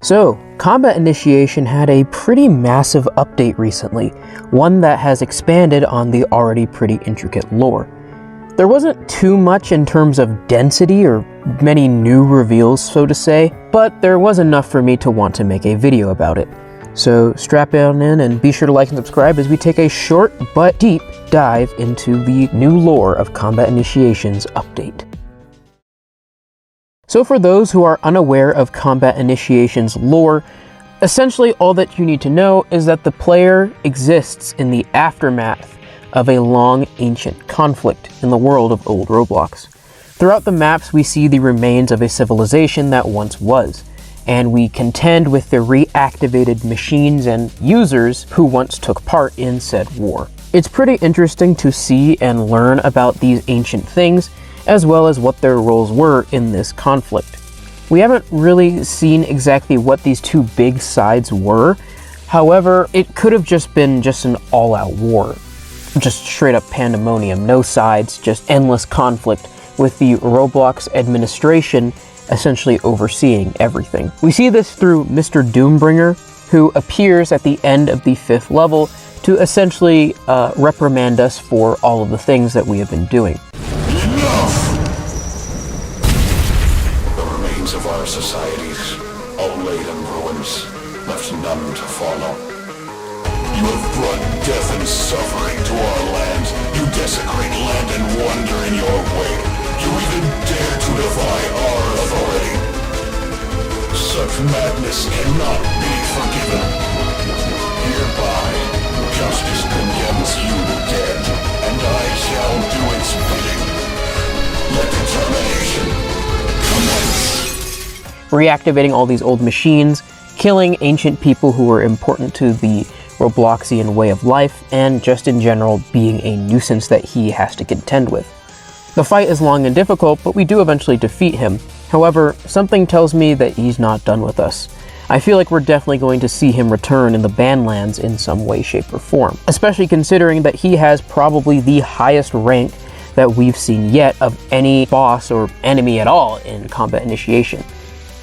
So, Combat Initiation had a pretty massive update recently, one that has expanded on the already pretty intricate lore. There wasn't too much in terms of density or many new reveals, so to say, but there was enough for me to want to make a video about it. So strap on in and be sure to like and subscribe as we take a short but deep dive into the new lore of Combat Initiation's update. So for those who are unaware of Combat Initiation's lore, essentially all that you need to know is that the player exists in the aftermath of a long ancient conflict in the world of old Roblox. Throughout the maps we see the remains of a civilization that once was, and we contend with the reactivated machines and users who once took part in said war. It's pretty interesting to see and learn about these ancient things, as well as what their roles were in this conflict. We haven't really seen exactly what these two big sides were, however, it could have just been an all-out war. Just straight up pandemonium, no sides, just endless conflict with the Roblox administration essentially overseeing everything. We see this through Mr. Doombringer, who appears at the end of the 5th level to essentially reprimand us for all of the things that we have been doing. Enough! The remains of our societies, all laid in ruins, left none to follow. You have brought death and suffering to our land. You desecrate land and wonder in your wake. You even dare to defy our authority. Such madness cannot be forgiven. Hereby, justice condemns you dead, and I shall do its bidding. Let determination commence. Reactivating all these old machines, killing ancient people who were important to the Robloxian way of life, and just in general being a nuisance that he has to contend with. The fight is long and difficult, but we do eventually defeat him. However, something tells me that he's not done with us. I feel like we're definitely going to see him return in the Badlands in some way, shape, or form, especially considering that he has probably the highest rank that we've seen yet of any boss or enemy at all in Combat Initiation.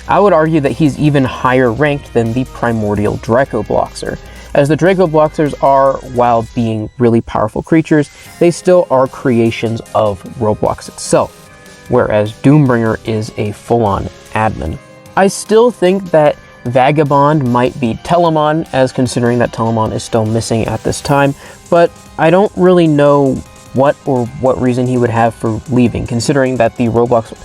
I would argue that he's even higher ranked than the primordial Dracobloxer, as the Dracobloxers are, while being really powerful creatures, they still are creations of Roblox itself, whereas Doombringer is a full-on admin. I still think that Vagabond might be Telemon, as considering that Telemon is still missing at this time, but I don't really know what reason he would have for leaving, considering that the Roblox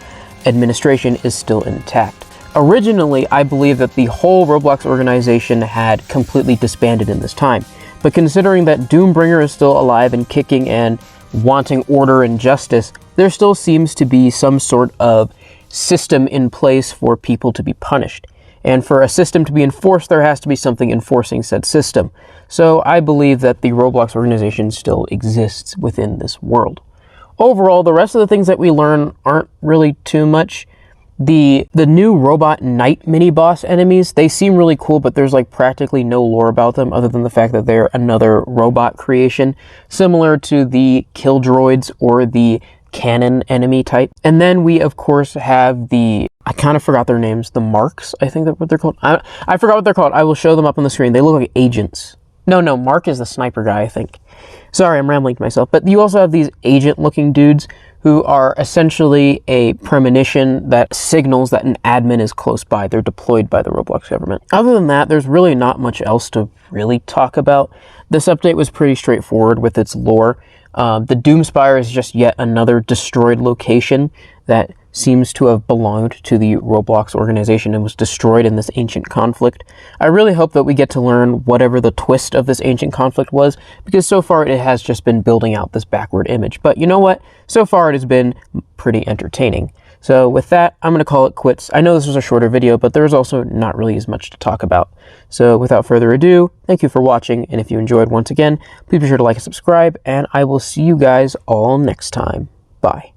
administration is still intact. Originally, I believe that the whole Roblox organization had completely disbanded in this time, but considering that Doombringer is still alive and kicking and wanting order and justice, there still seems to be some sort of system in place for people to be punished. And for a system to be enforced, there has to be something enforcing said system. So I believe that the Roblox organization still exists within this world. Overall, the rest of the things that we learn aren't really too much. The new robot knight mini-boss enemies, they seem really cool, but there's like practically no lore about them other than the fact that they're another robot creation, similar to the kill droids or the cannon enemy type. And then we of course have the, I kind of forgot their names, the Marks, I think that's what they're called. I forgot what they're called. I will show them up on the screen. They look like agents. No, Mark is the sniper guy, I think. Sorry, I'm rambling to myself. But you also have these agent-looking dudes who are essentially a premonition that signals that an admin is close by. They're deployed by the Roblox government. Other than that, there's really not much else to really talk about. This update was pretty straightforward with its lore. The Doomspire is just yet another destroyed location that seems to have belonged to the Roblox organization and was destroyed in this ancient conflict. I really hope that we get to learn whatever the twist of this ancient conflict was, because so far it has just been building out this backward image. But you know what? So far it has been pretty entertaining. So with that, I'm going to call it quits. I know this was a shorter video, but there's also not really as much to talk about. So without further ado, thank you for watching, and if you enjoyed once again, please be sure to like and subscribe, and I will see you guys all next time. Bye.